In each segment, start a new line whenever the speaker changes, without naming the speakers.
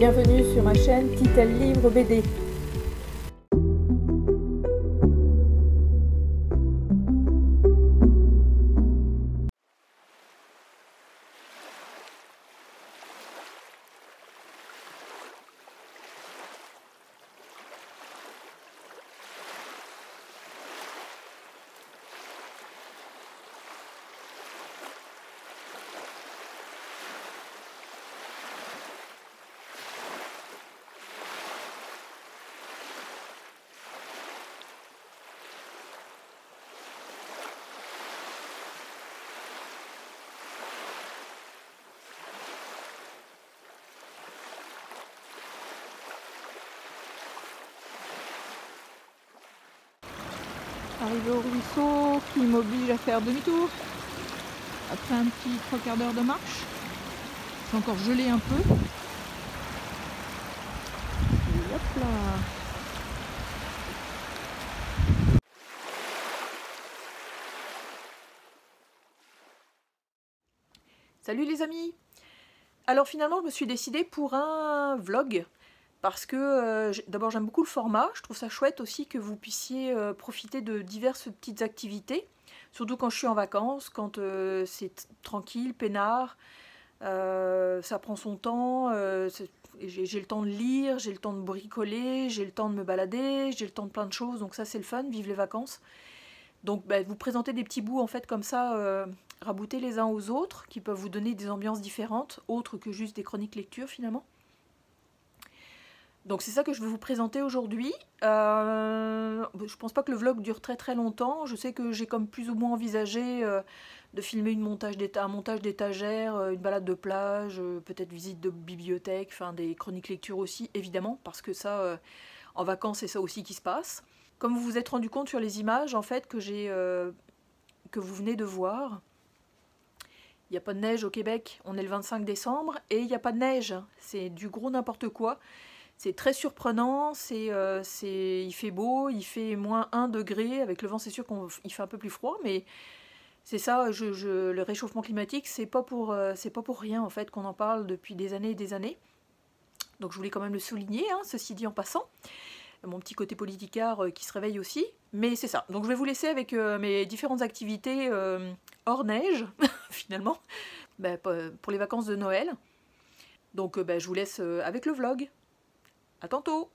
Bienvenue sur ma chaîne Titel Livre BD. Arrivé au ruisseau qui m'oblige à faire demi-tour après un petit 3/4 d'heure de marche. C'est encore gelé un peu. Et hop là. Salut les amis. Alors finalement je me suis décidée pour un vlog. Parce que d'abord j'aime beaucoup le format, je trouve ça chouette aussi que vous puissiez profiter de diverses petites activités, surtout quand je suis en vacances, quand c'est tranquille, peinard, ça prend son temps, j'ai le temps de lire, j'ai le temps de bricoler, j'ai le temps de me balader, j'ai le temps de plein de choses, donc ça c'est le fun, vive les vacances. Donc vous présenter des petits bouts en fait comme ça, raboutés les uns aux autres, qui peuvent vous donner des ambiances différentes, autres que juste des chroniques lecture finalement. Donc c'est ça que je vais vous présenter aujourd'hui. Je pense pas que le vlog dure très longtemps. Je sais que j'ai comme plus ou moins envisagé de filmer un montage d'étagère, une balade de plage, peut-être visite de bibliothèque, enfin des chroniques lecture aussi, évidemment, parce que ça, en vacances, c'est ça aussi qui se passe. Comme vous vous êtes rendu compte sur les images, en fait, que vous venez de voir, il n'y a pas de neige au Québec, on est le 25 décembre, et il n'y a pas de neige, c'est du gros n'importe quoi. C'est très surprenant, il fait beau, il fait -1 degré, avec le vent c'est sûr qu'il fait un peu plus froid, mais c'est ça, le réchauffement climatique, c'est pas pour rien en fait qu'on en parle depuis des années et des années. Donc je voulais quand même le souligner, hein, ceci dit en passant. Mon petit côté politicard qui se réveille aussi, mais c'est ça. Donc je vais vous laisser avec mes différentes activités hors neige, finalement, pour les vacances de Noël. Donc je vous laisse avec le vlog. À tantôt!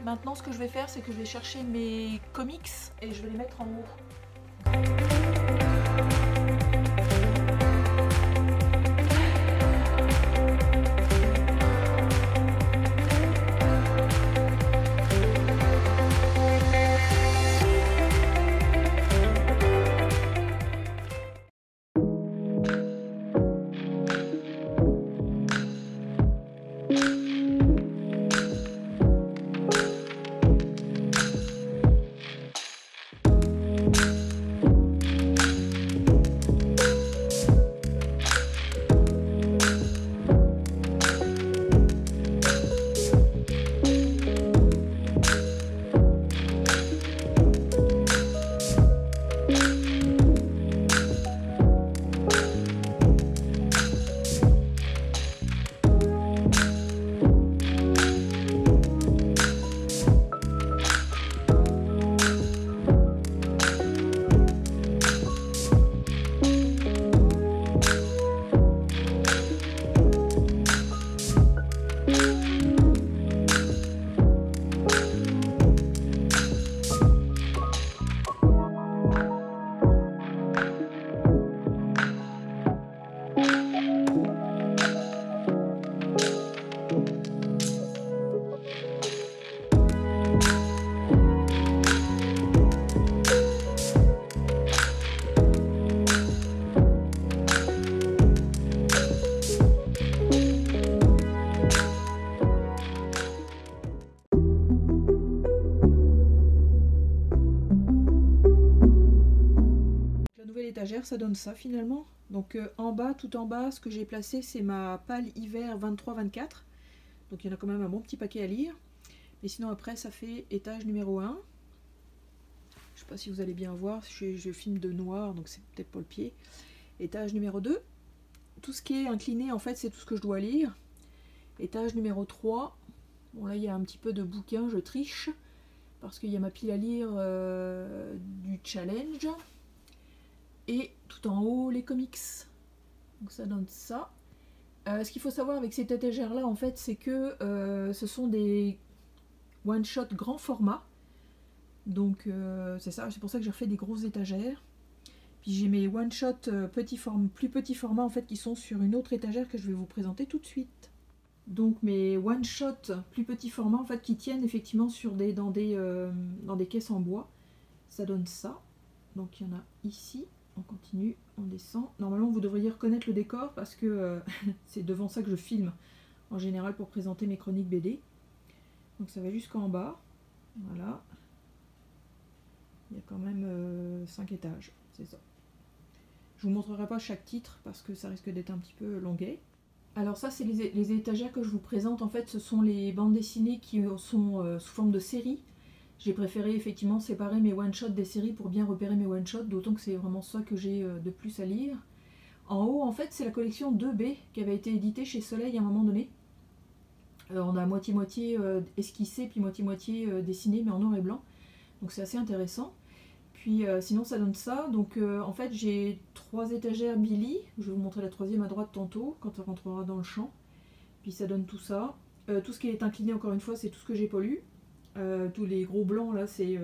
Maintenant ce que je vais faire, c'est que je vais chercher mes comics et je vais les mettre en haut. étagère, ça donne ça finalement. Donc en bas, tout en bas, ce que j'ai placé, c'est ma palle hiver 23-24. Donc il y en a quand même un bon petit paquet à lire. Mais sinon après, ça fait étage numéro 1. Je sais pas si vous allez bien voir, je filme de noir, donc c'est peut-être pas le pied. Étage numéro 2. Tout ce qui est incliné, en fait, c'est tout ce que je dois lire. Étage numéro 3. Bon, là, il y a un petit peu de bouquins, je triche. Parce qu'il y a ma pile à lire du challenge. Et tout en haut, les comics. Donc ça donne ça. Ce qu'il faut savoir avec cette étagère-là, en fait, c'est que ce sont des one-shot grand format. Donc c'est ça, c'est pour ça que j'ai refait des grosses étagères. Puis j'ai mes one-shot plus petits formats en fait qui sont sur une autre étagère que je vais vous présenter tout de suite. Donc mes one-shot plus petits formats en fait qui tiennent effectivement sur dans des caisses en bois. Ça donne ça. Donc il y en a ici. On continue, on descend. Normalement vous devriez reconnaître le décor parce que c'est devant ça que je filme en général pour présenter mes chroniques BD. Donc ça va jusqu'en bas. Voilà. Il y a quand même 5 étages, c'est ça. Je vous montrerai pas chaque titre parce que ça risque d'être un petit peu longuet. Alors ça, c'est les étagères que je vous présente. En fait, ce sont les bandes dessinées qui sont sous forme de séries. J'ai préféré effectivement séparer mes one-shots des séries pour bien repérer mes one-shots, d'autant que c'est vraiment ça que j'ai de plus à lire. En haut, en fait, c'est la collection 2B qui avait été éditée chez Soleil à un moment donné. On a moitié-moitié esquissé, puis moitié-moitié dessiné, mais en noir et blanc. Donc c'est assez intéressant. Puis sinon ça donne ça. Donc en fait j'ai 3 étagères Billy. Je vais vous montrer la troisième à droite tantôt quand on rentrera dans le champ. Puis ça donne tout ça. Tout ce qui est incliné encore une fois c'est tout ce que j'ai pas lu. Tous les gros blancs là c'est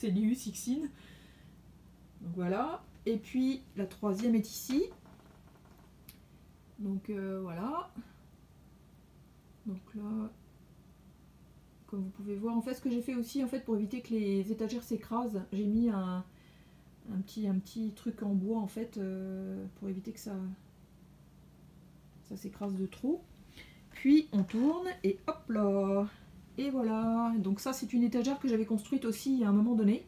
Liu Cixin. Donc voilà. Et puis la troisième est ici. Donc voilà. Donc là... Comme vous pouvez voir, en fait, ce que j'ai fait aussi, en fait, pour éviter que les étagères s'écrasent, j'ai mis un petit truc en bois, en fait, pour éviter que ça s'écrase de trop. Puis, on tourne, et hop là. Et voilà. Donc ça, c'est une étagère que j'avais construite aussi à un moment donné.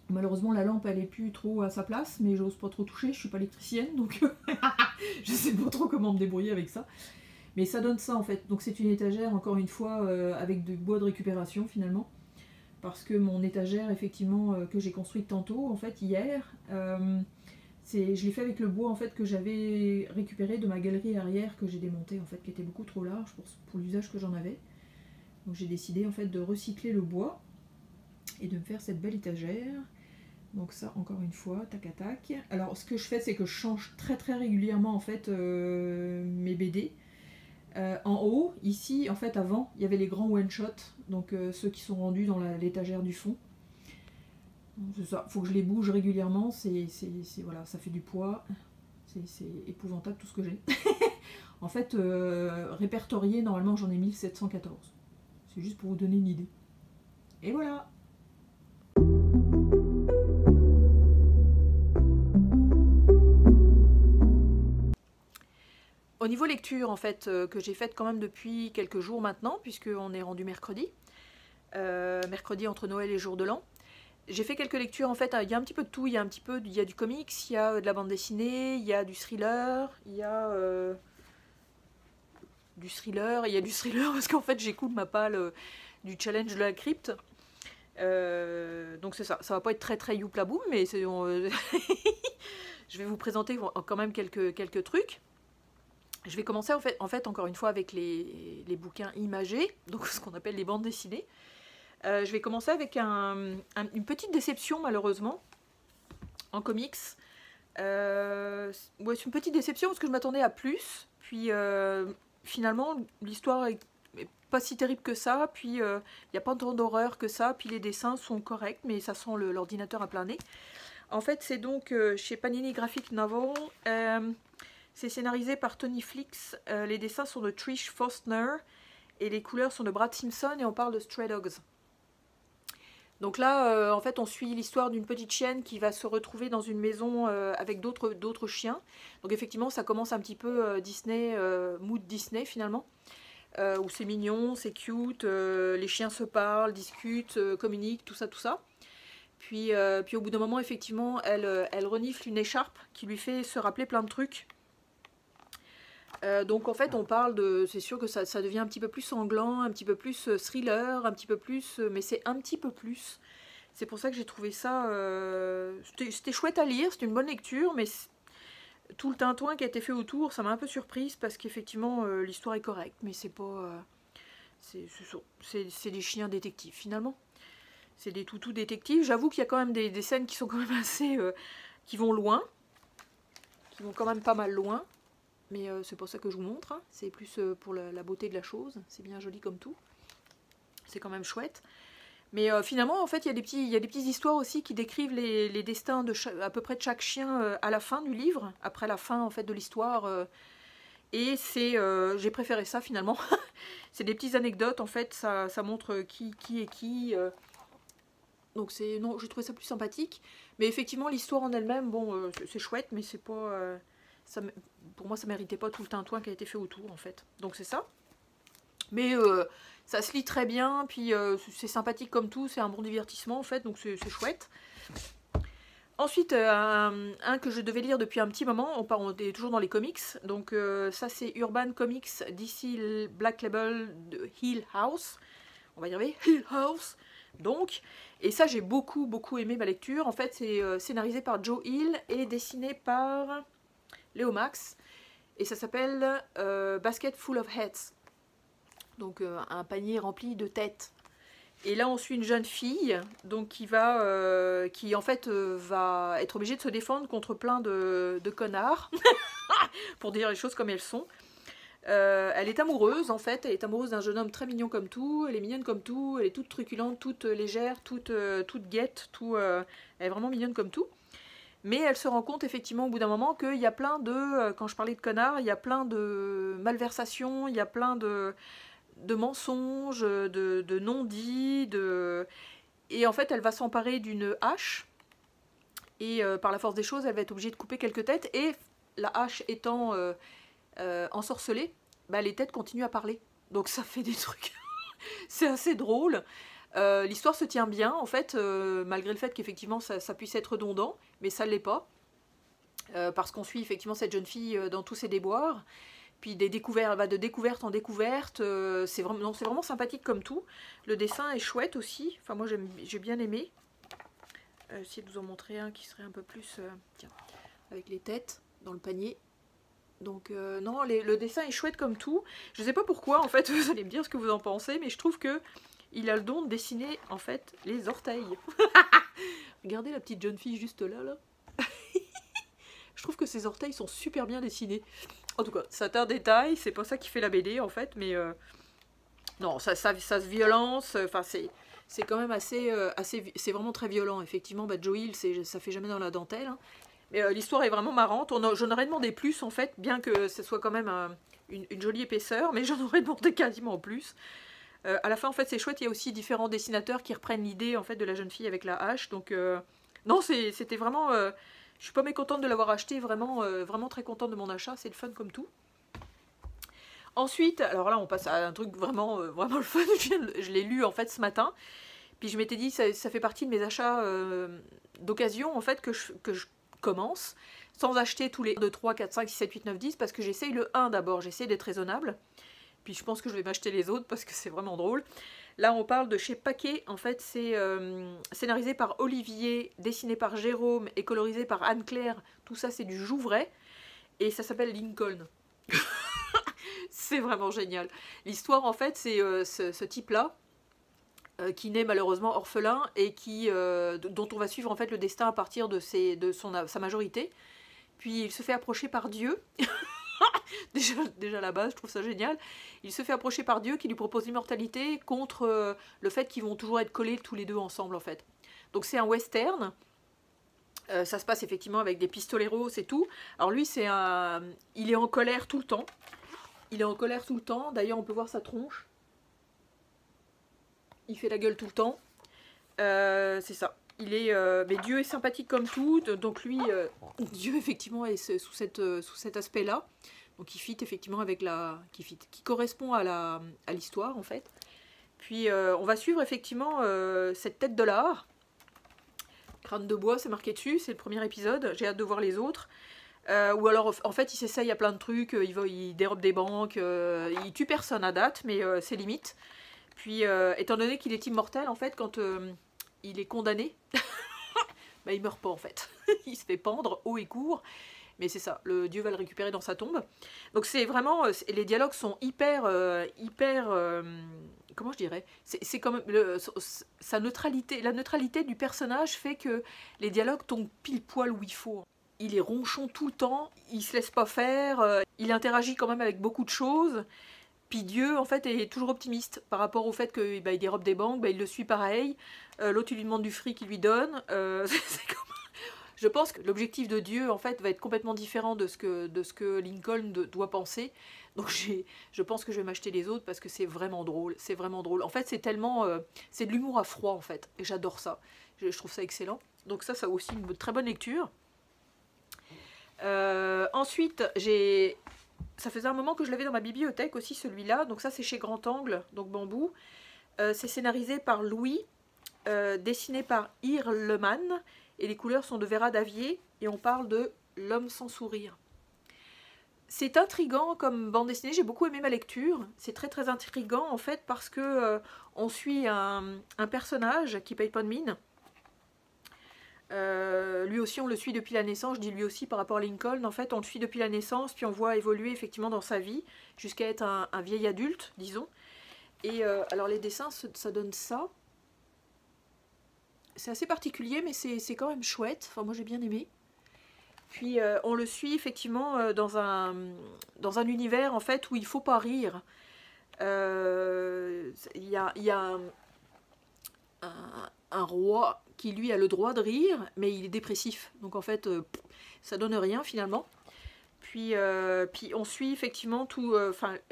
Malheureusement, la lampe, elle est plus trop à sa place, mais j'ose pas trop toucher, je suis pas électricienne, donc je sais pas trop comment me débrouiller avec ça. Mais ça donne ça en fait, donc c'est une étagère encore une fois avec du bois de récupération finalement. Parce que mon étagère effectivement que j'ai construite tantôt, en fait hier, je l'ai fait avec le bois en fait que j'avais récupéré de ma galerie arrière que j'ai démontée en fait, qui était beaucoup trop large pour l'usage que j'en avais. Donc j'ai décidé en fait de recycler le bois et de me faire cette belle étagère. Donc ça encore une fois, tac à tac. Alors ce que je fais c'est que je change très régulièrement en fait mes BD. En haut, ici, en fait, avant, il y avait les grands one-shots, donc ceux qui sont rendus dans l'étagère du fond. C'est ça, faut que je les bouge régulièrement, voilà, ça fait du poids, c'est épouvantable tout ce que j'ai. En fait, répertorié, normalement, j'en ai 1714. C'est juste pour vous donner une idée. Et voilà! Au niveau lecture, en fait, que j'ai faite quand même depuis quelques jours maintenant, puisqu'on est rendu mercredi, mercredi entre Noël et jour de l'an, j'ai fait quelques lectures, en fait, il y a un petit peu de tout, il y a du comics, il y a de la bande dessinée, il y a du thriller, il y a du thriller parce qu'en fait j'écoute ma palle du challenge de la crypte. Donc c'est ça, ça va pas être très youplaboum, mais je vais vous présenter quand même quelques trucs. Je vais commencer en fait encore une fois avec les bouquins imagés, donc ce qu'on appelle les bandes dessinées. Je vais commencer avec une petite déception malheureusement en comics. Ouais, c'est une petite déception parce que je m'attendais à plus. Puis finalement l'histoire est pas si terrible que ça. Puis il n'y a pas tant d'horreur que ça. Puis les dessins sont corrects, mais ça sent l'ordinateur à plein nez. En fait c'est donc chez Panini Graphic Novel. C'est scénarisé par Tony Flix, les dessins sont de Trish Faustner et les couleurs sont de Brad Simpson et on parle de Stray Dogs. Donc là, en fait, on suit l'histoire d'une petite chienne qui va se retrouver dans une maison avec d'autres chiens. Donc effectivement, ça commence un petit peu Disney, mood Disney finalement, où c'est mignon, c'est cute, les chiens se parlent, discutent, communiquent, tout ça, tout ça. Puis au bout d'un moment, effectivement, elle renifle une écharpe qui lui fait se rappeler plein de trucs. Donc en fait, on parle de... C'est sûr que ça devient un petit peu plus sanglant, un petit peu plus thriller, un petit peu plus... mais c'est un petit peu plus. C'est pour ça que j'ai trouvé ça... c'était chouette à lire, c'était une bonne lecture, mais tout le tintouin qui a été fait autour, ça m'a un peu surprise, parce qu'effectivement, l'histoire est correcte, mais c'est pas... c'est des chiens détectives, finalement. C'est des toutous détectives. J'avoue qu'il y a quand même des scènes qui sont quand même assez... qui vont loin. Qui vont quand même pas mal loin. Mais c'est pour ça que je vous montre. Hein. C'est plus pour la beauté de la chose. C'est bien joli comme tout. C'est quand même chouette. Mais finalement, en fait, il y a des petites histoires aussi qui décrivent les destins de à peu près de chaque chien à la fin du livre. Après la fin, en fait, de l'histoire. Et c'est... j'ai préféré ça, finalement. C'est des petites anecdotes, en fait. Ça montre qui est qui... Donc non, j'ai trouvé ça plus sympathique. Mais effectivement, l'histoire en elle-même, bon, c'est chouette, mais c'est pas... pour moi, ça méritait pas tout le tintouin qui a été fait autour, en fait. Donc c'est ça. Mais ça se lit très bien, puis c'est sympathique comme tout, c'est un bon divertissement, en fait, donc c'est chouette. Ensuite, un que je devais lire depuis un petit moment, on est toujours dans les comics. Donc ça, c'est Urban Comics DC Black Label de Hill House. On va y arriver, Hill House. Donc, et ça j'ai beaucoup aimé ma lecture. En fait c'est scénarisé par Joe Hill et dessiné par Léo Max. Et ça s'appelle Basket Full of Heads. Donc un panier rempli de têtes. Et là on suit une jeune fille donc qui en fait va être obligée de se défendre contre plein de connards. Pour dire les choses comme elles sont. Elle est amoureuse en fait, elle est amoureuse d'un jeune homme très mignon comme tout, elle est mignonne comme tout, elle est toute truculente, toute légère, toute guette, elle est vraiment mignonne comme tout. Mais elle se rend compte effectivement au bout d'un moment qu'il y a plein de, quand je parlais de connards, il y a plein de malversations, il y a plein de mensonges, de non-dits, et en fait elle va s'emparer d'une hache, et par la force des choses elle va être obligée de couper quelques têtes, et la hache étant... ensorcelée, bah, les têtes continuent à parler. Donc ça fait des trucs. C'est assez drôle. L'histoire se tient bien, en fait, malgré le fait qu'effectivement ça puisse être redondant, mais ça ne l'est pas. Parce qu'on suit effectivement cette jeune fille dans tous ses déboires. Puis elle va de découverte en découverte. C'est vraiment sympathique comme tout. Le dessin est chouette aussi. Enfin, moi j'ai bien aimé. Essayer de vous en montrer un qui serait un peu plus... tiens, avec les têtes dans le panier. Donc non, le dessin est chouette comme tout. Je sais pas pourquoi, en fait, vous allez me dire ce que vous en pensez, mais je trouve que il a le don de dessiner, en fait, les orteils. Regardez la petite jeune fille juste là. Je trouve que ses orteils sont super bien dessinés. En tout cas, c'est un détail, c'est pas ça qui fait la BD, en fait, mais... non, ça se violence, enfin, c'est quand même assez... c'est vraiment très violent, effectivement. Bah, Joe Hill, ça fait jamais dans la dentelle, hein. Mais l'histoire est vraiment marrante. J'en aurais demandé plus en fait, bien que ce soit quand même une jolie épaisseur, mais j'en aurais demandé quasiment plus. À la fin en fait c'est chouette, il y a aussi différents dessinateurs qui reprennent l'idée en fait de la jeune fille avec la hache. Donc non, c'était vraiment... je suis pas mécontente de l'avoir acheté, vraiment, vraiment très contente de mon achat, c'est le fun comme tout. Ensuite, alors là on passe à un truc vraiment, vraiment le fun, je l'ai lu en fait ce matin. Puis je m'étais dit, ça fait partie de mes achats d'occasion en fait que je commence, sans acheter tous les 2, 3, 4, 5, 6, 7, 8, 9, 10, parce que j'essaye le 1 d'abord, j'essaie d'être raisonnable, puis je pense que je vais m'acheter les autres, parce que c'est vraiment drôle. Là on parle de chez Paquet, en fait c'est scénarisé par Olivier, dessiné par Jérôme, et colorisé par Anne-Claire, tout ça c'est du Jouvray, et ça s'appelle Lincoln. C'est vraiment génial. L'histoire en fait c'est ce type-là, qui naît malheureusement orphelin et dont on va suivre en fait le destin à partir de sa majorité. Puis il se fait approcher par Dieu. déjà à la base, je trouve ça génial. Il se fait approcher par Dieu qui lui propose l'immortalité contre le fait qu'ils vont toujours être collés tous les deux ensemble en fait. Donc c'est un western. Ça se passe effectivement avec des pistoleros et tout. Alors lui il est en colère tout le temps. Il est en colère tout le temps. D'ailleurs on peut voir sa tronche. Il fait la gueule tout le temps. C'est ça. Mais Dieu est sympathique comme tout. Donc lui, Dieu effectivement est sous cet aspect-là. Donc il fit effectivement avec qui correspond à l'histoire en fait. Puis on va suivre effectivement cette tête de l'art Crâne de bois, c'est marqué dessus, c'est le premier épisode, j'ai hâte de voir les autres. Ou alors, en fait, il s'essaye à plein de trucs, il dérobe des banques, il tue personne à date, mais c'est limite. Puis, étant donné qu'il est immortel, en fait, quand il est condamné, bah, il meurt pas, en fait. Il se fait pendre haut et court, mais c'est ça, le dieu va le récupérer dans sa tombe. Donc c'est vraiment, les dialogues sont comment je dirais, c'est comme sa neutralité, la neutralité du personnage fait que les dialogues tombent pile poil où il faut. Il est ronchon tout le temps, il se laisse pas faire, il interagit quand même avec beaucoup de choses. Puis Dieu, en fait, est toujours optimiste par rapport au fait qu'il bah, dérobe des banques, bah, il le suit pareil. L'autre, il lui demande du fric, il lui donne. Je pense que l'objectif de Dieu, en fait, va être complètement différent de ce que Lincoln doit penser. Donc je pense que je vais m'acheter les autres parce que c'est vraiment drôle. C'est vraiment drôle. En fait, c'est tellement... c'est de l'humour à froid, en fait. Et j'adore ça. Je trouve ça excellent. Donc ça aussi une très bonne lecture. Ensuite, ça faisait un moment que je l'avais dans ma bibliothèque aussi, celui-là. Donc ça, c'est chez Grand Angle, donc Bambou. C'est scénarisé par Louis, dessiné par Irleman. Et les couleurs sont de Vera Davier. Et on parle de L'homme sans sourire. C'est intriguant comme bande dessinée. J'ai beaucoup aimé ma lecture. C'est très très intriguant en fait parce que on suit un personnage qui paye pas de mine. Lui aussi on le suit depuis la naissance, je dis lui aussi par rapport à Lincoln, en fait on le suit depuis la naissance, puis on voit évoluer effectivement dans sa vie, jusqu'à être un vieil adulte, disons. Et alors les dessins, ça donne ça. C'est assez particulier, mais c'est quand même chouette, enfin moi j'ai bien aimé. Puis on le suit effectivement dans un univers en fait où il faut pas rire. Il y a un roi qui lui a le droit de rire, mais il est dépressif. Donc en fait, ça donne rien finalement. Puis on suit effectivement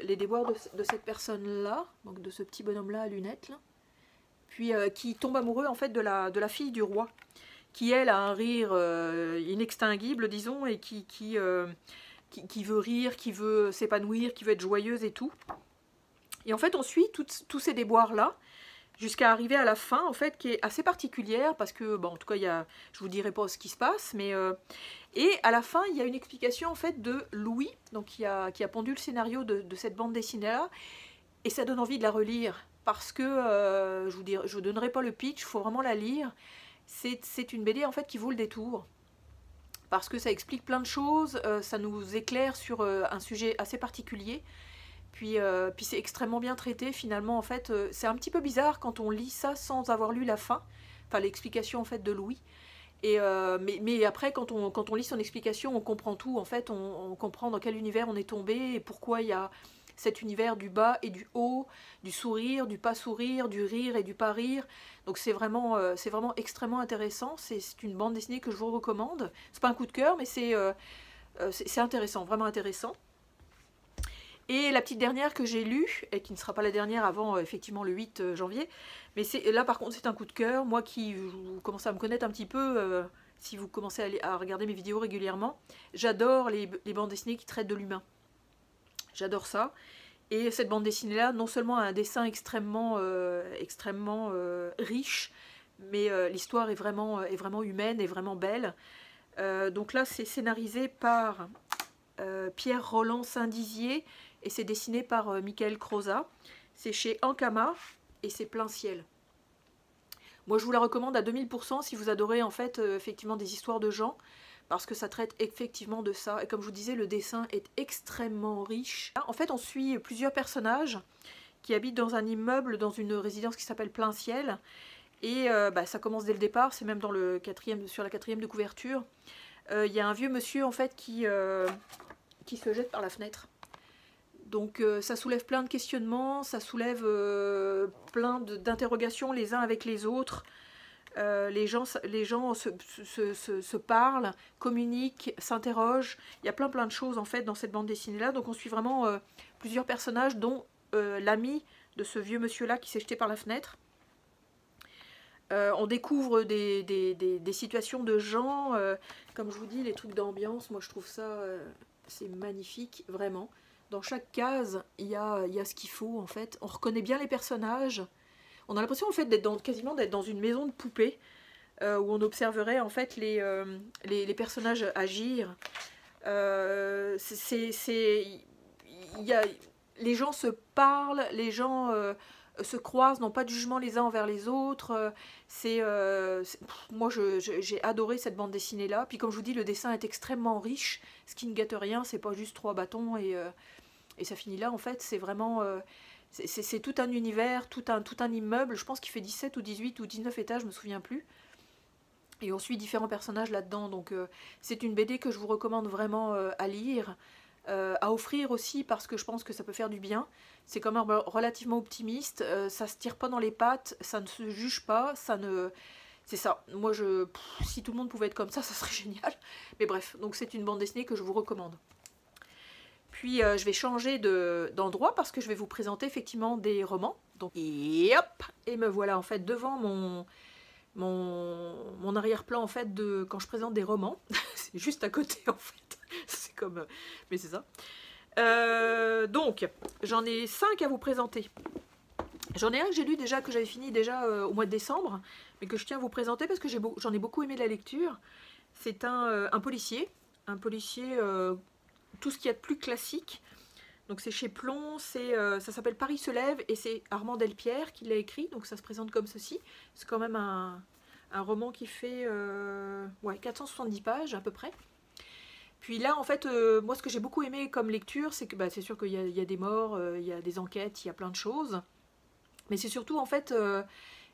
les déboires de cette personne-là, donc de ce petit bonhomme-là à lunettes. Là. Puis qui tombe amoureux en fait de la fille du roi, qui elle a un rire inextinguible, disons, et qui veut rire, qui veut s'épanouir, qui veut être joyeuse et tout. Et en fait, on suit tous ces déboires-là, jusqu'à arriver à la fin, en fait, qui est assez particulière, parce que, bon, en tout cas, je vous dirai pas ce qui se passe, mais... et à la fin, il y a une explication, en fait, de Louis, donc qui a pondu le scénario de cette bande dessinée-là, et ça donne envie de la relire, parce que, je vous donnerai pas le pitch, il faut vraiment la lire. C'est une BD, en fait, qui vaut le détour, parce que ça explique plein de choses, ça nous éclaire sur un sujet assez particulier. Puis c'est extrêmement bien traité finalement en fait. C'est un petit peu bizarre quand on lit ça sans avoir lu la fin, enfin l'explication en fait de Louis. Et mais après quand on lit son explication, on comprend tout en fait. On comprend dans quel univers on est tombé et pourquoi il y a cet univers du bas et du haut, du sourire, du pas sourire, du rire et du pas rire. Donc c'est vraiment extrêmement intéressant. C'est une bande dessinée que je vous recommande. C'est pas un coup de cœur, mais c'est intéressant, vraiment intéressant. Et la petite dernière que j'ai lue, et qui ne sera pas la dernière avant effectivement le 8 janvier, mais là par contre c'est un coup de cœur, moi qui vous commencez à me connaître un petit peu, si vous commencez à regarder mes vidéos régulièrement, j'adore les bandes dessinées qui traitent de l'humain. J'adore ça. Et cette bande dessinée là, non seulement a un dessin extrêmement riche, mais l'histoire est vraiment humaine et vraiment belle. Donc là c'est scénarisé par Pierre Roland Saint-Dizier, et c'est dessiné par Michael Croza. C'est chez Ankama et c'est plein ciel. Moi je vous la recommande à 2000% si vous adorez en fait effectivement des histoires de gens, parce que ça traite effectivement de ça. Et comme je vous disais, le dessin est extrêmement riche. En fait on suit plusieurs personnages qui habitent dans un immeuble, dans une résidence qui s'appelle Plein Ciel. Et ça commence dès le départ, c'est même dans sur la 4e de couverture. Il y a un vieux monsieur en fait qui se jette par la fenêtre. Donc ça soulève plein de questionnements, ça soulève plein d'interrogations les uns avec les autres. Les gens se parlent, communiquent, s'interrogent. Il y a plein de choses en fait dans cette bande dessinée là. Donc on suit vraiment plusieurs personnages, dont l'ami de ce vieux monsieur là qui s'est jeté par la fenêtre. On découvre des situations de gens, comme je vous dis, les trucs d'ambiance, moi je trouve ça, c'est magnifique, vraiment. Dans chaque case, il y a ce qu'il faut, en fait. On reconnaît bien les personnages. On a l'impression, en fait, quasiment d'être dans une maison de poupées. où on observerait en fait les personnages agir. Il y a, les gens se parlent, les gens se croisent, n'ont pas de jugement les uns envers les autres. Moi, j'ai adoré cette bande dessinée là. Puis comme je vous dis, le dessin est extrêmement riche, ce qui ne gâte rien. C'est pas juste 3 bâtons et ça finit là. En fait, c'est vraiment c'est tout un univers, tout un immeuble. Je pense qu'il fait 17 ou 18 ou 19 étages, je me souviens plus. Et on suit différents personnages là-dedans. Donc c'est une BD que je vous recommande vraiment à lire. À offrir aussi parce que je pense que ça peut faire du bien. C'est quand même relativement optimiste, ça se tire pas dans les pattes, ça ne se juge pas, ça ne... C'est ça, moi si tout le monde pouvait être comme ça serait génial. Mais bref, donc c'est une bande dessinée que je vous recommande. Puis je vais changer d'endroit parce que je vais vous présenter effectivement des romans. Donc, et hop, et me voilà en fait devant mon arrière-plan en fait de quand je présente des romans. C'est juste à côté en fait. C'est comme... mais c'est ça. Donc, j'en ai 5 à vous présenter. J'en ai un que j'ai lu déjà, que j'avais fini déjà au mois de décembre, mais que je tiens à vous présenter parce que j'en ai beaucoup aimé la lecture. C'est un policier. Un policier, tout ce qu'il y a de plus classique. Donc c'est chez Plon, ça s'appelle Paris se lève, et c'est Armand Delpierre qui l'a écrit, donc ça se présente comme ceci. C'est quand même un roman qui fait 470 pages à peu près. Puis là, en fait, moi, ce que j'ai beaucoup aimé comme lecture, c'est que c'est sûr qu'il y a des morts, il y a des enquêtes, il y a plein de choses. Mais c'est surtout, en fait,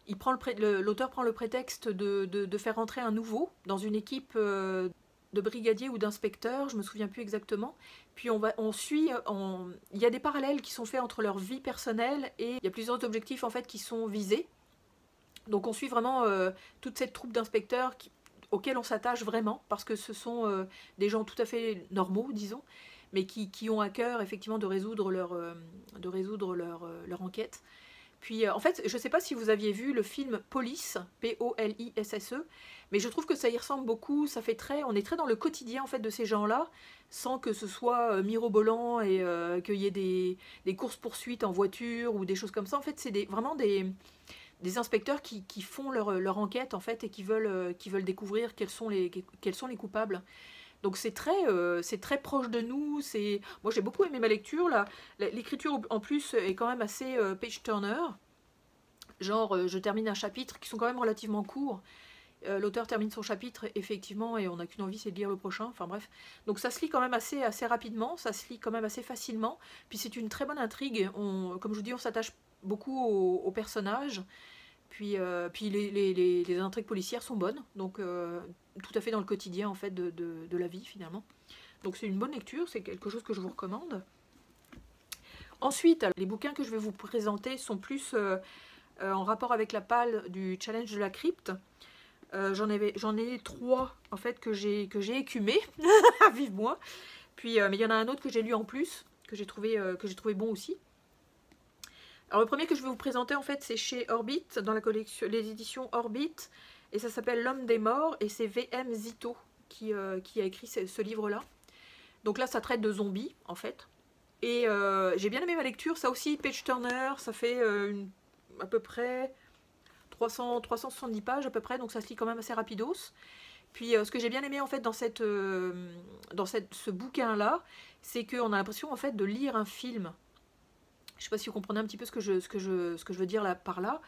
l'auteur prend le prétexte de faire entrer un nouveau dans une équipe de brigadiers ou d'inspecteurs, je me souviens plus exactement. Puis il y a des parallèles qui sont faits entre leur vie personnelle et il y a plusieurs objectifs, en fait, qui sont visés. Donc on suit vraiment toute cette troupe d'inspecteurs auxquels on s'attache vraiment, parce que ce sont des gens tout à fait normaux, disons, mais qui ont à cœur effectivement de résoudre leur enquête. Puis en fait, je ne sais pas si vous aviez vu le film Police, P-O-L-I-S-S-E, mais je trouve que ça y ressemble beaucoup, on est très dans le quotidien en fait de ces gens-là, sans que ce soit mirobolant et qu'il y ait des courses-poursuites en voiture ou des choses comme ça. En fait, c'est vraiment des inspecteurs qui font leur enquête en fait et qui veulent découvrir quels sont les coupables. Donc c'est très proche de nous. Moi j'ai beaucoup aimé ma lecture. L'écriture en plus est quand même assez page-turner. Genre je termine un chapitre qui sont quand même relativement courts. L'auteur termine son chapitre effectivement et on n'a qu'une envie, c'est de lire le prochain. Enfin bref. Donc ça se lit quand même assez rapidement, ça se lit quand même assez facilement. Puis c'est une très bonne intrigue. Comme je vous dis, on s'attache beaucoup aux personnages. Puis les intrigues policières sont bonnes, donc tout à fait dans le quotidien en fait de la vie finalement. Donc c'est une bonne lecture, c'est quelque chose que je vous recommande. Ensuite, les bouquins que je vais vous présenter sont plus en rapport avec la palle du challenge de la crypte. J'en ai 3 en fait que j'ai écumé, vive moi. Puis mais il y en a un autre que j'ai lu en plus, que j'ai trouvé bon aussi. Alors le premier que je vais vous présenter en fait c'est chez Orbit, dans la collection, les éditions Orbit, et ça s'appelle L'Homme des Morts, et c'est V.M. Zito qui a écrit ce livre-là. Donc là ça traite de zombies en fait, et j'ai bien aimé ma lecture, ça aussi page turner, ça fait à peu près 370 pages à peu près, donc ça se lit quand même assez rapidos. Puis ce que j'ai bien aimé en fait dans ce bouquin-là, c'est qu'on a l'impression en fait de lire un film. Je ne sais pas si vous comprenez un petit peu ce que je veux dire par là,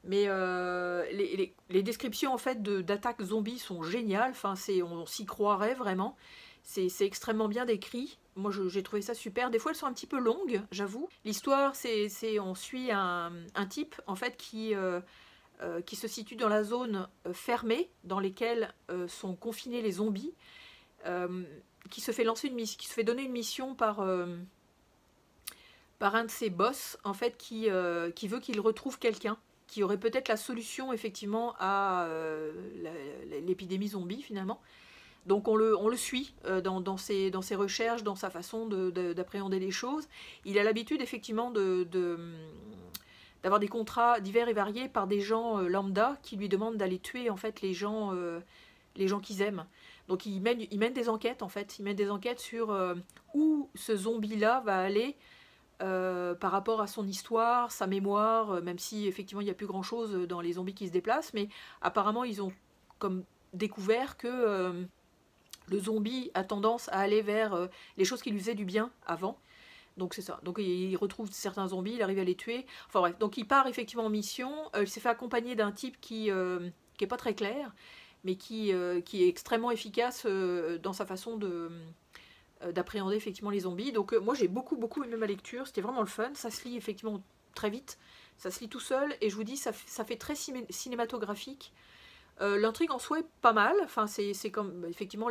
mais les descriptions en fait d'attaques zombies sont géniales. Enfin, on s'y croirait vraiment. C'est extrêmement bien décrit. Moi, j'ai trouvé ça super. Des fois, elles sont un petit peu longues, j'avoue. L'histoire, on suit un type en fait qui se situe dans la zone fermée dans laquelle sont confinés les zombies, qui se fait donner une mission par un de ses boss, en fait, qui veut qu'il retrouve quelqu'un qui aurait peut-être la solution, effectivement, à l'épidémie zombie, finalement. Donc on le suit dans ses recherches, dans sa façon d'appréhender les choses. Il a l'habitude, effectivement, d'avoir des contrats divers et variés par des gens lambda qui lui demandent d'aller tuer, en fait, les gens qu'ils aiment. Donc il mène des enquêtes, en fait. Il mène des enquêtes sur où ce zombie-là va aller par rapport à son histoire, sa mémoire, même si effectivement il n'y a plus grand chose dans les zombies qui se déplacent, mais apparemment ils ont comme découvert que le zombie a tendance à aller vers les choses qui lui faisaient du bien avant. Donc c'est ça. Donc il retrouve certains zombies, il arrive à les tuer. Enfin bref, donc il part effectivement en mission. Il s'est fait accompagner d'un type qui est pas très clair, mais qui est extrêmement efficace dans sa façon d'appréhender effectivement les zombies. Donc moi j'ai beaucoup aimé ma lecture. C'était vraiment le fun. Ça se lit effectivement très vite. Ça se lit tout seul. Et je vous dis, ça fait très cinématographique. L'intrigue en soi est pas mal. Enfin, c'est comme effectivement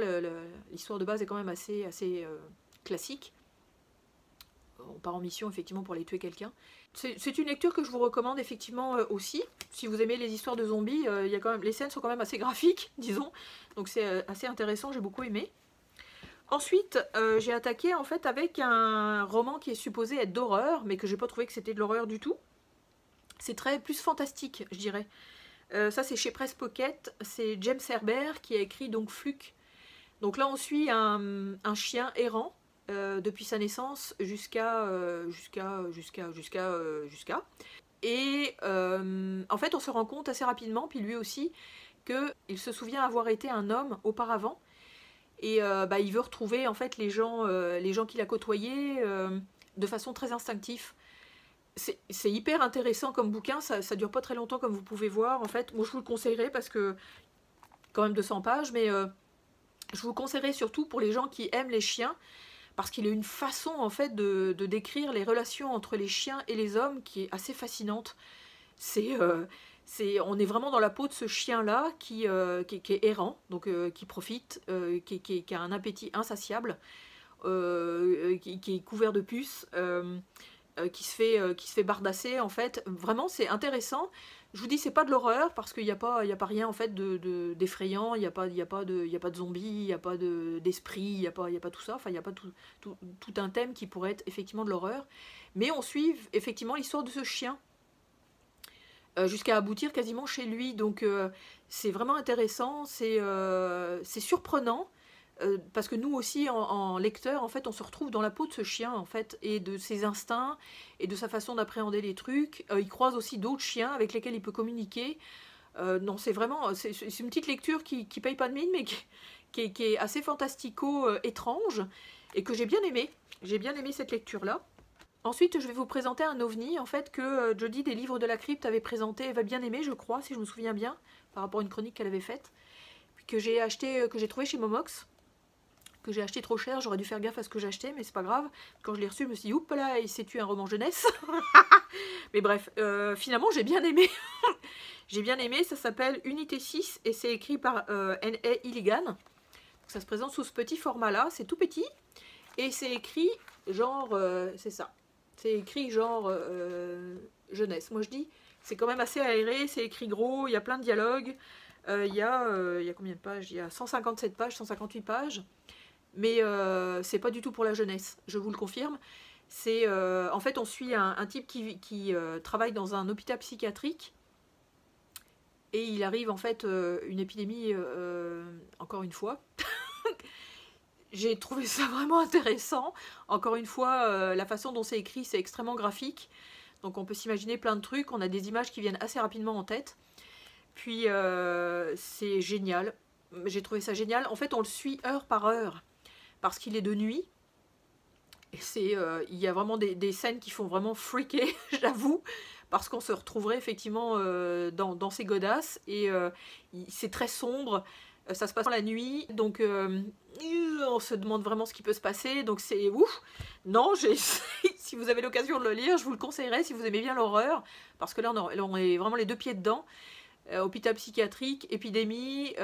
l'histoire de base est quand même assez classique. On part en mission effectivement pour aller tuer quelqu'un. C'est une lecture que je vous recommande effectivement aussi. Si vous aimez les histoires de zombies, il y a quand même, les scènes sont quand même assez graphiques, disons. Donc c'est assez intéressant, j'ai beaucoup aimé. Ensuite, j'ai attaqué en fait avec un roman qui est supposé être d'horreur, mais que j'ai pas trouvé que c'était de l'horreur du tout. C'est plus fantastique, je dirais. Ça c'est chez Presse Pocket, c'est James Herbert qui a écrit donc Fluke. Donc là on suit un chien errant depuis sa naissance jusqu'à. Et en fait on se rend compte assez rapidement, puis lui aussi, qu'il se souvient avoir été un homme auparavant. Et il veut retrouver en fait les gens qu'il a côtoyés de façon très instinctive. C'est hyper intéressant comme bouquin, ça dure pas très longtemps comme vous pouvez voir. En fait, moi je vous le conseillerais parce que quand même 200 pages, mais je vous conseillerais surtout pour les gens qui aiment les chiens, parce qu'il a une façon en fait de décrire les relations entre les chiens et les hommes qui est assez fascinante. On est vraiment dans la peau de ce chien-là qui est errant, donc qui profite, qui a un appétit insatiable, qui est couvert de puces, qui se fait bardasser en fait. Vraiment, c'est intéressant. Je vous dis, c'est pas de l'horreur parce qu'il n'y a pas rien en fait d'effrayant. Il n'y a pas de zombies, il n'y a pas d'esprit, il n'y a pas tout ça. Enfin, il n'y a pas tout un thème qui pourrait être effectivement de l'horreur. Mais on suit effectivement l'histoire de ce chien jusqu'à aboutir quasiment chez lui. Donc c'est vraiment intéressant, c'est surprenant. Parce que nous aussi en lecteur en fait on se retrouve dans la peau de ce chien en fait et de ses instincts et de sa façon d'appréhender les trucs. Il croise aussi d'autres chiens avec lesquels il peut communiquer. Non, c'est vraiment c'est une petite lecture qui paye pas de mine mais qui est assez fantastico étrange et que j'ai bien aimé. J'ai bien aimé cette lecture là. Ensuite je vais vous présenter un ovni en fait que Jodie des Livres de la Crypte avait présenté, elle va bien aimer je crois si je me souviens bien par rapport à une chronique qu'elle avait faite, que j'ai acheté, que j'ai trouvé chez Momox, que j'ai acheté trop cher, j'aurais dû faire gaffe à ce que j'achetais, mais c'est pas grave. Quand je l'ai reçu, je me suis dit, oups là, il s'est tué un roman jeunesse. Mais bref, finalement, j'ai bien aimé. J'ai bien aimé, ça s'appelle Unité 6 et c'est écrit par N.A. Illigan. Donc, ça se présente sous ce petit format-là, c'est tout petit. Et c'est écrit genre, c'est ça, c'est écrit genre jeunesse. Moi je dis, c'est quand même assez aéré, c'est écrit gros, il y a plein de dialogues. Il y a combien de pages? Il y a 157 pages, 158 pages. Mais c'est pas du tout pour la jeunesse, je vous le confirme. C'est en fait on suit un type qui travaille dans un hôpital psychiatrique et il arrive en fait une épidémie encore une fois. J'ai trouvé ça vraiment intéressant. Encore une fois, la façon dont c'est écrit, c'est extrêmement graphique. Donc on peut s'imaginer plein de trucs, on a des images qui viennent assez rapidement en tête. Puis c'est génial. J'ai trouvé ça génial. En fait, on le suit heure par heure parce qu'il est de nuit. Et il y a vraiment des scènes qui font vraiment freaker, j'avoue, parce qu'on se retrouverait effectivement dans ces godasses. Et c'est très sombre, ça se passe la nuit, donc on se demande vraiment ce qui peut se passer. Donc c'est ouf. Non, si vous avez l'occasion de le lire, je vous le conseillerais si vous aimez bien l'horreur, parce que là on est vraiment les deux pieds dedans. Hôpital psychiatrique, épidémie,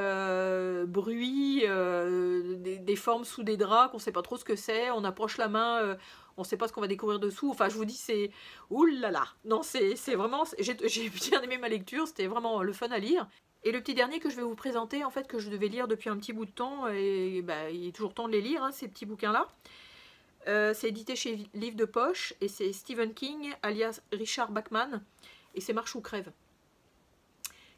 bruit, des formes sous des draps qu'on ne sait pas trop ce que c'est, on approche la main, on ne sait pas ce qu'on va découvrir dessous. Enfin, je vous dis, c'est oulala. Non, c'est vraiment, j'ai bien aimé ma lecture, c'était vraiment le fun à lire. Et le petit dernier que je vais vous présenter, en fait, que je devais lire depuis un petit bout de temps, et bah, il est toujours temps de les lire, hein, ces petits bouquins-là. C'est édité chez Livre de Poche, et c'est Stephen King, alias Richard Bachman, et c'est Marche ou crève.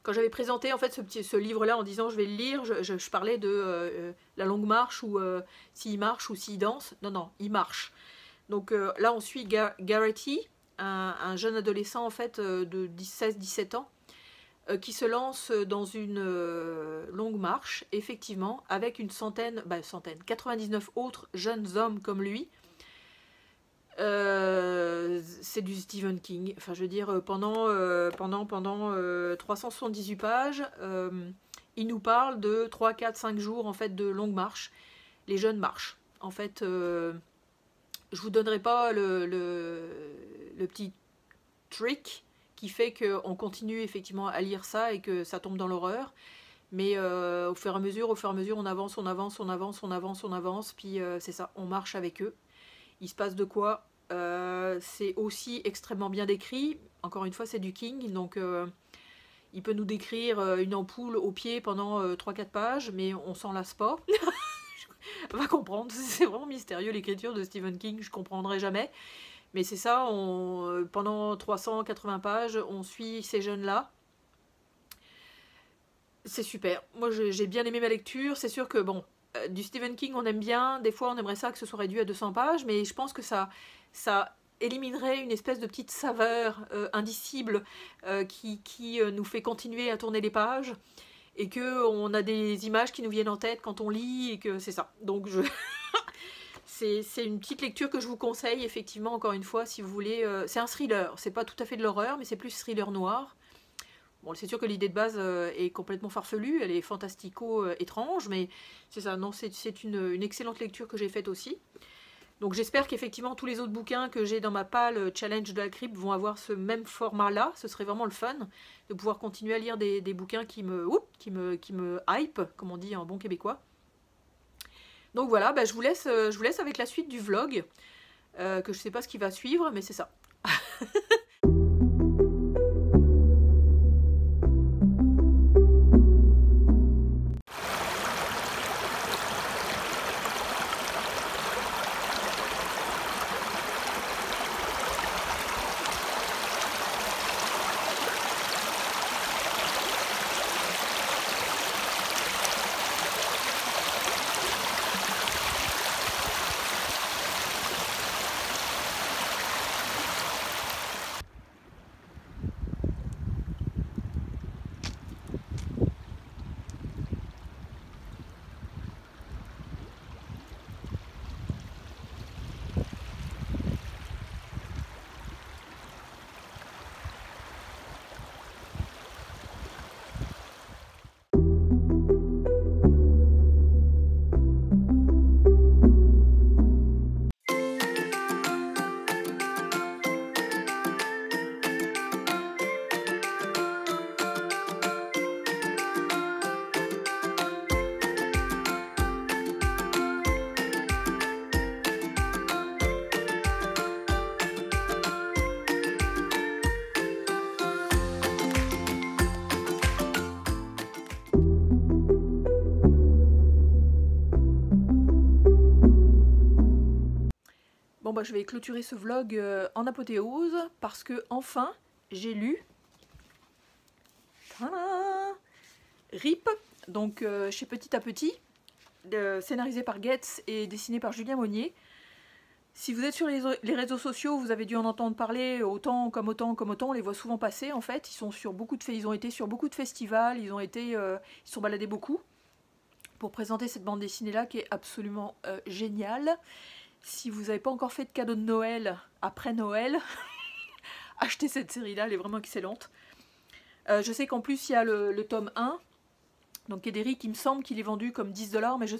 Quand j'avais présenté en fait ce livre-là en disant je vais le lire, je parlais de la longue marche ou s'il marche ou s'il danse. Non, non, il marche. Donc là on suit Garrity, un jeune adolescent en fait de 16-17 ans qui se lance dans une longue marche, effectivement, avec une centaine, 99 autres jeunes hommes comme lui. C'est du Stephen King. Enfin, je veux dire, pendant 378 pages, il nous parle de 3, 4, 5 jours en fait, de longue marche. Les jeunes marchent. En fait, je vous donnerai pas le petit trick qui fait qu'on continue effectivement à lire ça et que ça tombe dans l'horreur. Mais au fur et à mesure, on avance, puis c'est ça, on marche avec eux. Il se passe de quoi? C'est aussi extrêmement bien décrit. Encore une fois, c'est du King, donc il peut nous décrire une ampoule au pied pendant 3-4 pages, mais on s'en lasse pas. Va comprendre, c'est vraiment mystérieux l'écriture de Stephen King, je comprendrai jamais. Mais c'est ça, pendant 380 pages, on suit ces jeunes-là. C'est super. Moi, j'ai bien aimé ma lecture. C'est sûr que, bon, du Stephen King, on aime bien. Des fois, on aimerait ça que ce soit réduit à 200 pages. Mais je pense que ça éliminerait une espèce de petite saveur indicible qui nous fait continuer à tourner les pages. Et qu'on a des images qui nous viennent en tête quand on lit. Et que c'est ça. Donc, c'est une petite lecture que je vous conseille, effectivement, encore une fois, si vous voulez. C'est un thriller. C'est pas tout à fait de l'horreur, mais c'est plus thriller noir. Bon, c'est sûr que l'idée de base est complètement farfelue, elle est fantastico-étrange, mais c'est ça, non, c'est une excellente lecture que j'ai faite aussi. Donc j'espère qu'effectivement tous les autres bouquins que j'ai dans ma palle Challenge de la crypte vont avoir ce même format-là. Ce serait vraiment le fun de pouvoir continuer à lire des bouquins qui me hype, comme on dit en bon québécois. Donc voilà, je vous laisse avec la suite du vlog, que je sais pas ce qui va suivre, mais c'est ça. Bon, je vais clôturer ce vlog en apothéose parce que enfin j'ai lu RIP, donc chez Petit à Petit, scénarisé par Getz et dessiné par Julien Monnier. Si vous êtes sur les réseaux sociaux, vous avez dû en entendre parler autant, on les voit souvent passer en fait. Ils ont été sur beaucoup de festivals, ils sont baladés beaucoup pour présenter cette bande dessinée là qui est absolument géniale. Si vous n'avez pas encore fait de cadeau de Noël après Noël, achetez cette série-là, elle est vraiment excellente. Je sais qu'en plus, il y a le tome 1, donc Kédéric, il me semble qu'il est vendu comme 10 €, mais je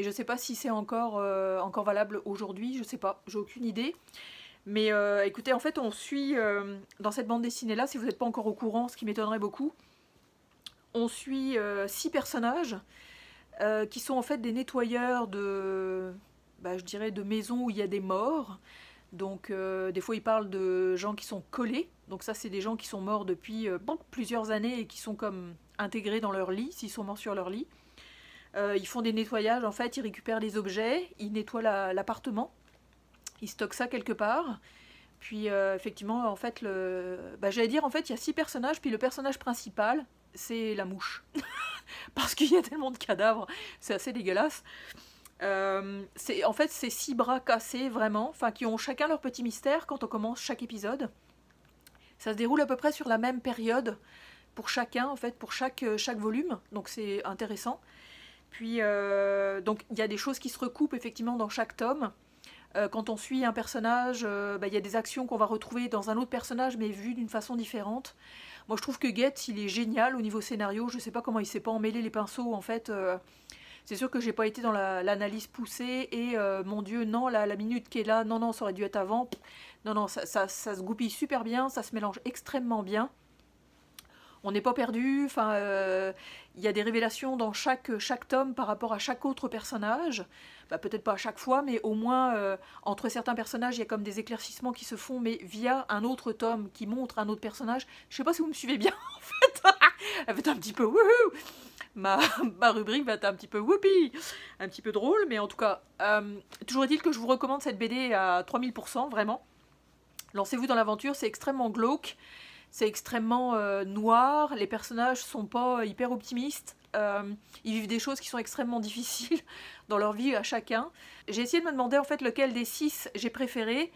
ne sais pas si c'est encore valable aujourd'hui, je ne sais pas, j'ai aucune idée. Mais écoutez, en fait, on suit, dans cette bande dessinée-là, si vous n'êtes pas encore au courant, ce qui m'étonnerait beaucoup, on suit 6 personnages, qui sont en fait des nettoyeurs de, je dirais, de maisons où il y a des morts. Donc des fois ils parlent de gens qui sont collés, donc ça c'est des gens qui sont morts depuis plusieurs années et qui sont comme intégrés dans leur lit, s'ils sont morts sur leur lit. Ils font des nettoyages, en fait ils récupèrent les objets, ils nettoient l'appartement, ils stockent ça quelque part. Puis effectivement en fait, j'allais dire en fait il y a 6 personnages, puis le personnage principal c'est la mouche. Parce qu'il y a tellement de cadavres, c'est assez dégueulasse. En fait, c'est 6 bras cassés, vraiment, enfin, qui ont chacun leur petit mystère quand on commence chaque épisode. Ça se déroule à peu près sur la même période pour chacun, en fait, pour chaque volume, donc c'est intéressant. Puis, donc il y a des choses qui se recoupent effectivement dans chaque tome. Quand on suit un personnage, il y a des actions qu'on va retrouver dans un autre personnage, mais vues d'une façon différente. Moi, je trouve que Goethe, il est génial au niveau scénario. Je ne sais pas comment il ne s'est pas emmêlé les pinceaux, en fait. C'est sûr que j'ai pas été dans l'analyse poussée, et mon Dieu, non, la minute qui est là, non, non, ça aurait dû être avant. Non, non, ça se goupille super bien, ça se mélange extrêmement bien. On n'est pas perdu, enfin, il y a des révélations dans chaque tome par rapport à chaque autre personnage. Peut-être pas à chaque fois, mais au moins entre certains personnages, il y a comme des éclaircissements qui se font, mais via un autre tome qui montre un autre personnage. Je sais pas si vous me suivez bien, en fait. Elle va être un petit peu wouhou. Ma rubrique va être un petit peu whoopi, un petit peu drôle, mais en tout cas, toujours est-il que je vous recommande cette BD à 3000%, vraiment. Lancez-vous dans l'aventure, c'est extrêmement glauque. C'est extrêmement noir, les personnages sont pas hyper optimistes, ils vivent des choses qui sont extrêmement difficiles dans leur vie à chacun. J'ai essayé de me demander en fait lequel des 6 j'ai préféré.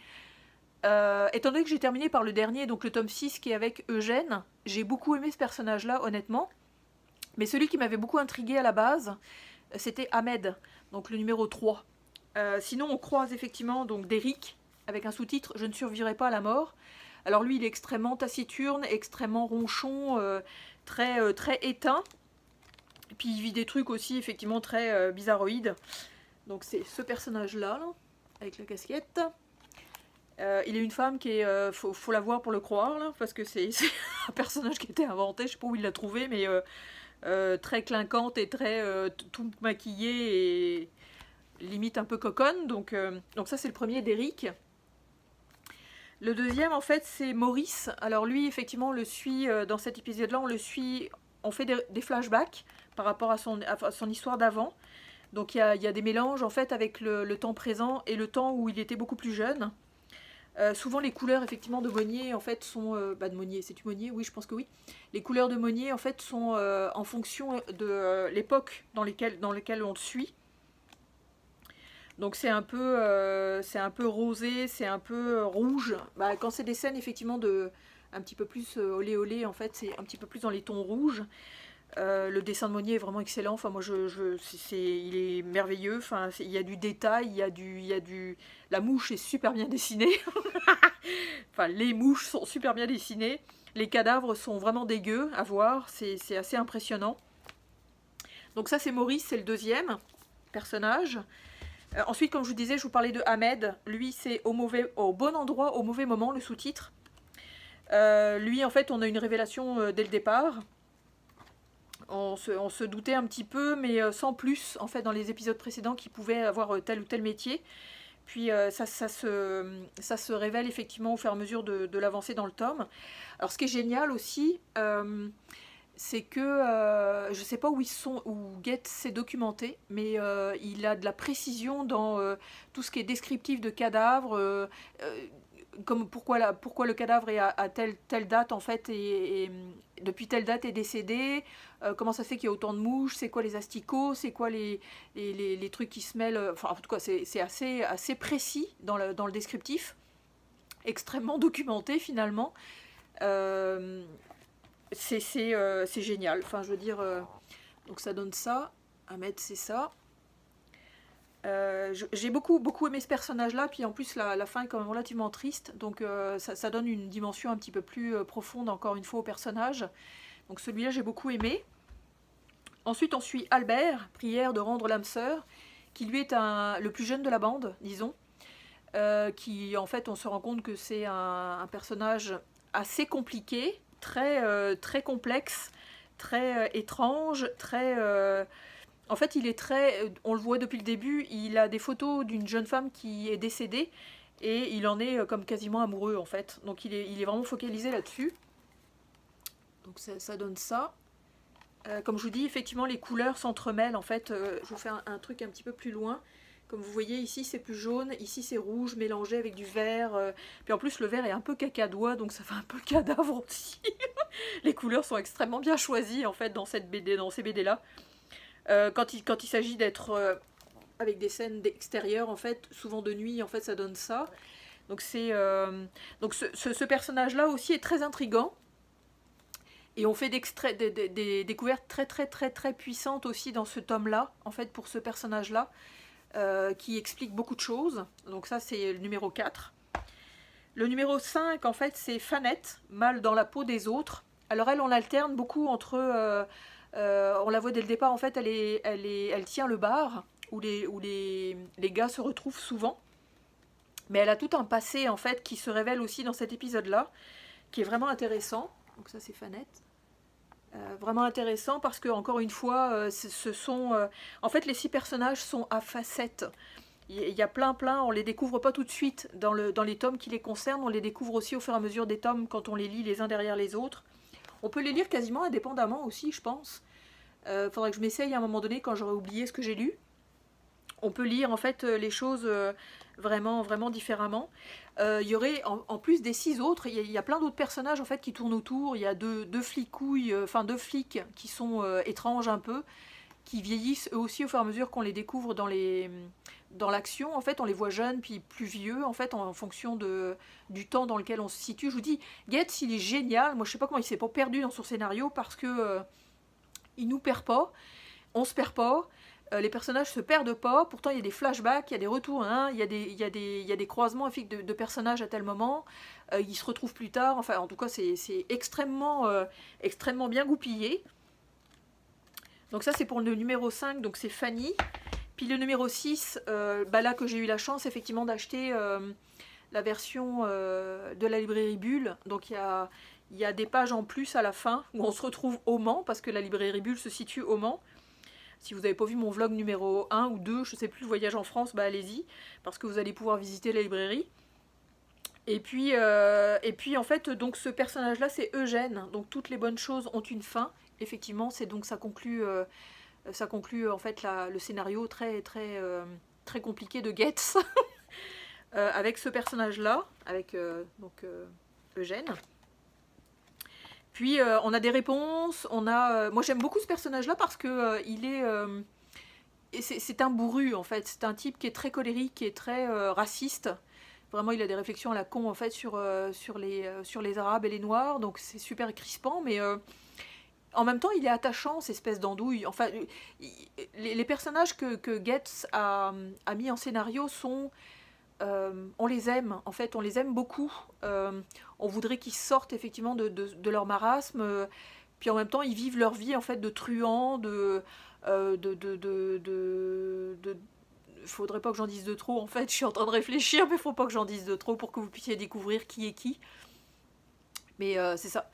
Étant donné que j'ai terminé par le dernier, donc le tome 6 qui est avec Eugène, j'ai beaucoup aimé ce personnage-là, honnêtement. Mais celui qui m'avait beaucoup intrigué à la base, c'était Ahmed, donc le numéro 3. Sinon on croise effectivement donc d'Eric, avec un sous-titre « Je ne survivrai pas à la mort ». Alors lui, il est extrêmement taciturne, extrêmement ronchon, très éteint. Et puis il vit des trucs aussi effectivement très bizarroïdes. Donc c'est ce personnage-là, là, avec la casquette. Il est une femme qui est... faut la voir pour le croire, là, parce que c'est un personnage qui a été inventé, je sais pas où il l'a trouvé, mais très clinquante et très tout maquillée et limite un peu coconne. Donc ça, c'est le premier d'Eric. Le deuxième, en fait, c'est Maurice. Alors lui, effectivement, on le suit dans cet épisode-là, on le suit, on fait des flashbacks par rapport à son histoire d'avant. Donc il y a des mélanges, en fait, avec le temps présent et le temps où il était beaucoup plus jeune. Souvent, les couleurs, effectivement, de Monnier, en fait, sont... de Monnier, c'est-tu Monnier? Oui, je pense que oui. Les couleurs de Monnier, en fait, sont en fonction de l'époque dans laquelle on le suit. Donc c'est un peu rosé, c'est un peu rouge. Quand c'est des scènes effectivement un petit peu plus olé olé, en fait, c'est un petit peu plus dans les tons rouges. Le dessin de Monnier est vraiment excellent. Enfin, moi, il est merveilleux. Enfin, il y a du détail, la mouche est super bien dessinée. Enfin, les mouches sont super bien dessinées. Les cadavres sont vraiment dégueux à voir. C'est assez impressionnant. Donc ça, c'est Maurice, c'est le deuxième personnage. Ensuite, comme je vous disais, je vous parlais de Ahmed. Lui, c'est au bon endroit, au mauvais moment, le sous-titre. Lui, en fait, on a une révélation dès le départ. On se doutait un petit peu, mais sans plus, en fait, dans les épisodes précédents, qu'il pouvait avoir tel ou tel métier. Puis ça se révèle effectivement au fur et à mesure de l'avancée dans le tome. Alors, ce qui est génial aussi... c'est que je ne sais pas où Goethe s'est documenté, mais il a de la précision dans tout ce qui est descriptif de cadavres, comme pourquoi le cadavre est à telle date en fait, et depuis telle date est décédé, comment ça se fait qu'il y a autant de mouches, c'est quoi les asticots, c'est quoi les trucs qui se mêlent, enfin en tout cas c'est assez précis dans le descriptif, extrêmement documenté finalement. C'est génial, enfin je veux dire, donc ça donne ça, Ahmed c'est ça. J'ai beaucoup aimé ce personnage là, puis en plus la fin est quand même relativement triste, donc ça donne une dimension un petit peu plus profonde encore une fois au personnage. Donc celui-là j'ai beaucoup aimé. Ensuite on suit Albert, prière de rendre l'âme sœur, qui lui est le plus jeune de la bande, disons, qui en fait on se rend compte que c'est un personnage assez compliqué, très complexe, très étrange, très... En fait, il est on le voit depuis le début, il a des photos d'une jeune femme qui est décédée, et il en est comme quasiment amoureux, en fait. Donc il est vraiment focalisé là-dessus. Donc ça donne ça. Comme je vous dis, effectivement, les couleurs s'entremêlent, en fait. Je vous fais un truc un petit peu plus loin. Comme vous voyez, ici c'est plus jaune, ici c'est rouge, mélangé avec du vert. Puis en plus, le vert est un peu cacadois, donc ça fait un peu cadavre aussi. Les couleurs sont extrêmement bien choisies, en fait, dans ces BD-là. Quand il s'agit d'être avec des scènes d'extérieur, en fait, souvent de nuit, en fait, ça donne ça. Donc, ce personnage-là aussi est très intriguant. Et on fait des découvertes très puissantes aussi dans ce tome-là, en fait, pour ce personnage-là, qui explique beaucoup de choses. Donc ça, c'est le numéro 4. Le numéro 5, en fait, c'est Fanette, Mal dans la peau des autres. Alors elle, on alterne beaucoup entre... on la voit dès le départ, en fait, elle tient le bar, où les gars se retrouvent souvent. Mais elle a tout un passé, en fait, qui se révèle aussi dans cet épisode-là, qui est vraiment intéressant. Donc ça, c'est Fanette. Vraiment intéressant parce que, encore une fois, en fait, les 6 personnages sont à facettes. Il y a plein, on les découvre pas tout de suite dans les tomes qui les concernent, on les découvre aussi au fur et à mesure des tomes quand on les lit les uns derrière les autres. On peut les lire quasiment indépendamment aussi, je pense. Faudrait que je m'essaye à un moment donné quand j'aurai oublié ce que j'ai lu. On peut lire en fait les choses vraiment différemment. Il y aurait en plus des 6 autres, il y a plein d'autres personnages en fait qui tournent autour. Il y a deux flicouilles, enfin 2 flics qui sont étranges un peu, qui vieillissent eux aussi au fur et à mesure qu'on les découvre dans l'action. En fait, on les voit jeunes puis plus vieux, en fait, en fonction du temps dans lequel on se situe. Je vous dis, Getz, il est génial. Moi, je sais pas comment il s'est pas perdu dans son scénario parce que il nous perd pas, on se perd pas. Les personnages se perdent pas, pourtant il y a des flashbacks, il y a des retours, hein, il y a des croisements de personnages à tel moment, ils se retrouvent plus tard, enfin en tout cas c'est extrêmement bien goupillé. Donc ça c'est pour le numéro 5, donc c'est Fanny. Puis le numéro 6, là que j'ai eu la chance effectivement d'acheter la version de la librairie Bulle, donc il y a des pages en plus à la fin où on se retrouve au Mans, parce que la librairie Bulle se situe au Mans. Si vous n'avez pas vu mon vlog numéro 1 ou 2, je ne sais plus, voyage en France, bah allez-y, parce que vous allez pouvoir visiter la librairie. Et puis en fait, donc ce personnage-là, c'est Eugène. Donc toutes les bonnes choses ont une fin. Effectivement, c'est donc ça conclut en fait le scénario très compliqué de Getz avec ce personnage-là, avec Eugène. Puis on a des réponses, moi j'aime beaucoup ce personnage-là parce que c'est un bourru en fait, c'est un type qui est très colérique, qui est très raciste. Vraiment il a des réflexions à la con en fait sur les Arabes et les Noirs, donc c'est super crispant, mais en même temps il est attachant, cette espèce d'andouille. Enfin, les personnages que Getz a mis en scénario sont... on les aime, en fait, on les aime beaucoup. On voudrait qu'ils sortent effectivement de leur marasme, puis en même temps ils vivent leur vie en fait de truands, faudrait pas que j'en dise de trop en fait, je suis en train de réfléchir, mais faut pas que j'en dise de trop pour que vous puissiez découvrir qui est qui. Mais c'est ça.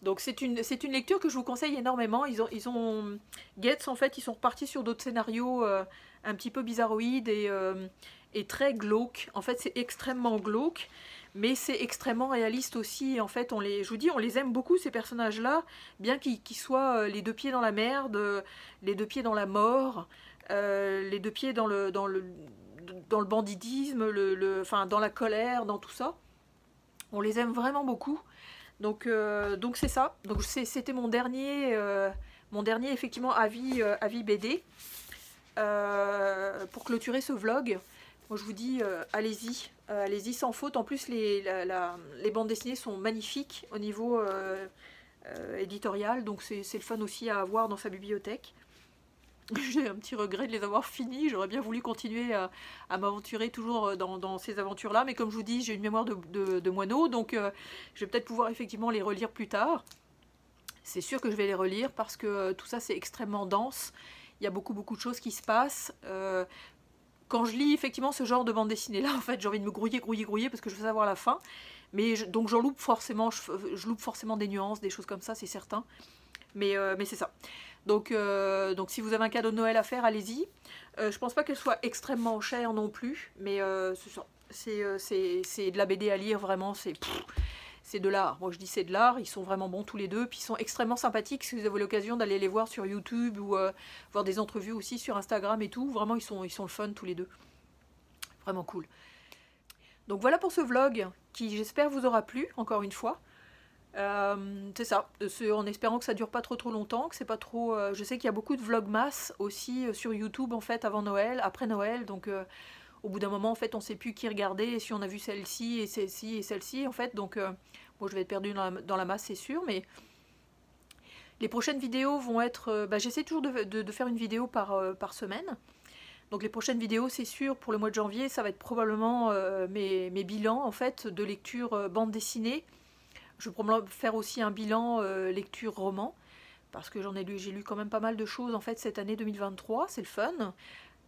Donc c'est une lecture que je vous conseille énormément. Getz en fait, ils sont repartis sur d'autres scénarios un petit peu bizarroïdes et très glauques. En fait, c'est extrêmement glauque, mais c'est extrêmement réaliste aussi. En fait, je vous dis, on les aime beaucoup ces personnages-là, bien qu'ils soient les 2 pieds dans la merde, les 2 pieds dans la mort, les 2 pieds dans le bandidisme, enfin dans la colère, dans tout ça. On les aime vraiment beaucoup. Donc c'est ça. Donc c'était mon dernier effectivement avis BD pour clôturer ce vlog. Moi je vous dis allez-y sans faute. En plus les bandes dessinées sont magnifiques au niveau éditorial, donc c'est le fun aussi à avoir dans sa bibliothèque. J'ai un petit regret de les avoir finis, j'aurais bien voulu continuer à m'aventurer toujours dans ces aventures-là, mais comme je vous dis, j'ai une mémoire de moineau, donc je vais peut-être pouvoir effectivement les relire plus tard. C'est sûr que je vais les relire parce que tout ça c'est extrêmement dense, il y a beaucoup de choses qui se passent. Quand je lis effectivement ce genre de bande dessinée-là, en fait, j'ai envie de me grouiller parce que je veux savoir la fin, mais donc j'en loupe forcément, je loupe forcément des nuances, des choses comme ça, c'est certain. Mais c'est ça. Donc si vous avez un cadeau de Noël à faire, allez-y. Je pense pas qu'elle soit extrêmement chère non plus, mais c'est de la BD à lire, vraiment, c'est de l'art. Moi je dis c'est de l'art, ils sont vraiment bons tous les deux, puis ils sont extrêmement sympathiques si vous avez l'occasion d'aller les voir sur YouTube ou voir des entrevues aussi sur Instagram et tout. Vraiment ils sont le fun tous les deux. Vraiment cool. Donc voilà pour ce vlog qui j'espère vous aura plu, encore une fois. C'est ça, en espérant que ça dure pas trop longtemps, que c'est pas trop... je sais qu'il y a beaucoup de vlogmas aussi sur YouTube en fait avant Noël, après Noël, donc au bout d'un moment, en fait, on ne sait plus qui regarder, et si on a vu celle-ci, et celle-ci, et celle-ci, en fait. Donc, bon, je vais être perdue dans la masse, c'est sûr, mais les prochaines vidéos vont être... j'essaie toujours de faire une vidéo par semaine. Donc les prochaines vidéos, c'est sûr, pour le mois de janvier, ça va être probablement mes bilans, en fait, de lecture bande dessinée. Je vais probablement faire aussi un bilan lecture roman, parce que j'ai lu quand même pas mal de choses, en fait, cette année 2023, c'est le fun.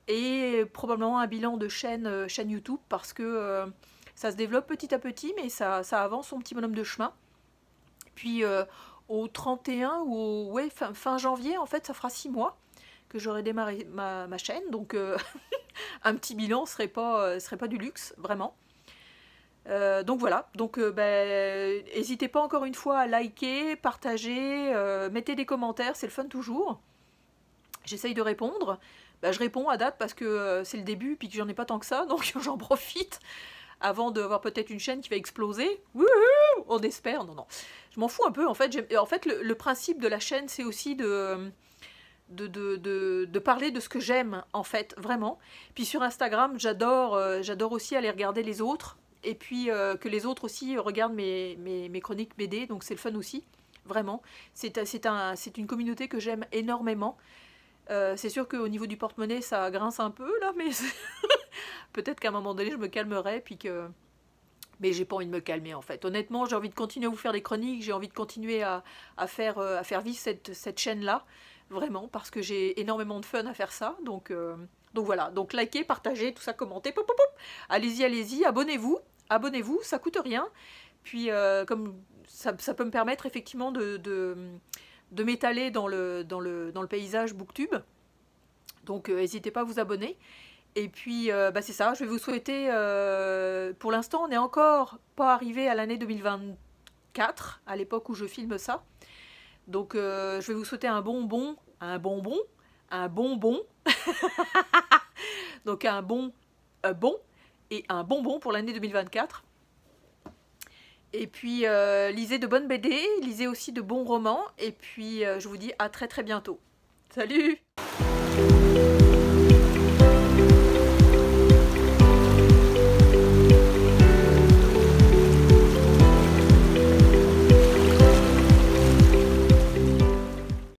Et probablement un bilan de chaîne YouTube, parce que ça se développe petit à petit, mais ça avance son petit bonhomme de chemin. Puis au 31 ou fin janvier, en fait, ça fera 6 mois que j'aurai démarré ma chaîne, donc un petit bilan serait pas du luxe, vraiment. Donc voilà, donc n'hésitez pas encore une fois à liker, partager, mettez des commentaires, c'est le fun toujours. J'essaye de répondre. Je réponds à date parce que c'est le début, puis que j'en ai pas tant que ça, donc j'en profite avant d'avoir peut-être une chaîne qui va exploser. Wouhou, on espère. Non, non. Je m'en fous un peu, en fait. En fait, le principe de la chaîne, c'est aussi de parler de ce que j'aime, en fait, vraiment. Puis sur Instagram, j'adore aussi aller regarder les autres, et puis que les autres aussi regardent mes chroniques BD, donc c'est le fun aussi, vraiment. C'est une communauté que j'aime énormément. C'est sûr qu'au niveau du porte-monnaie, ça grince un peu, là, mais peut-être qu'à un moment donné, je me calmerai, puis que... Mais j'ai pas envie de me calmer, en fait. Honnêtement, j'ai envie de continuer à vous faire des chroniques, j'ai envie de continuer à faire vivre cette chaîne-là, vraiment, parce que j'ai énormément de fun à faire ça, donc voilà. Donc likez, partagez, tout ça, commentez, pop, pop, pop. Allez-y, abonnez-vous, ça coûte rien. Puis, comme ça peut me permettre, effectivement, de m'étaler dans le paysage Booktube. Donc n'hésitez pas à vous abonner. Et puis c'est ça, je vais vous souhaiter, pour l'instant on n'est encore pas arrivé à l'année 2024, à l'époque où je filme ça. Donc je vais vous souhaiter un bonbon, donc un bon et un bonbon pour l'année 2024. Et puis lisez de bonnes BD, lisez aussi de bons romans, et puis je vous dis à très très bientôt. Salut!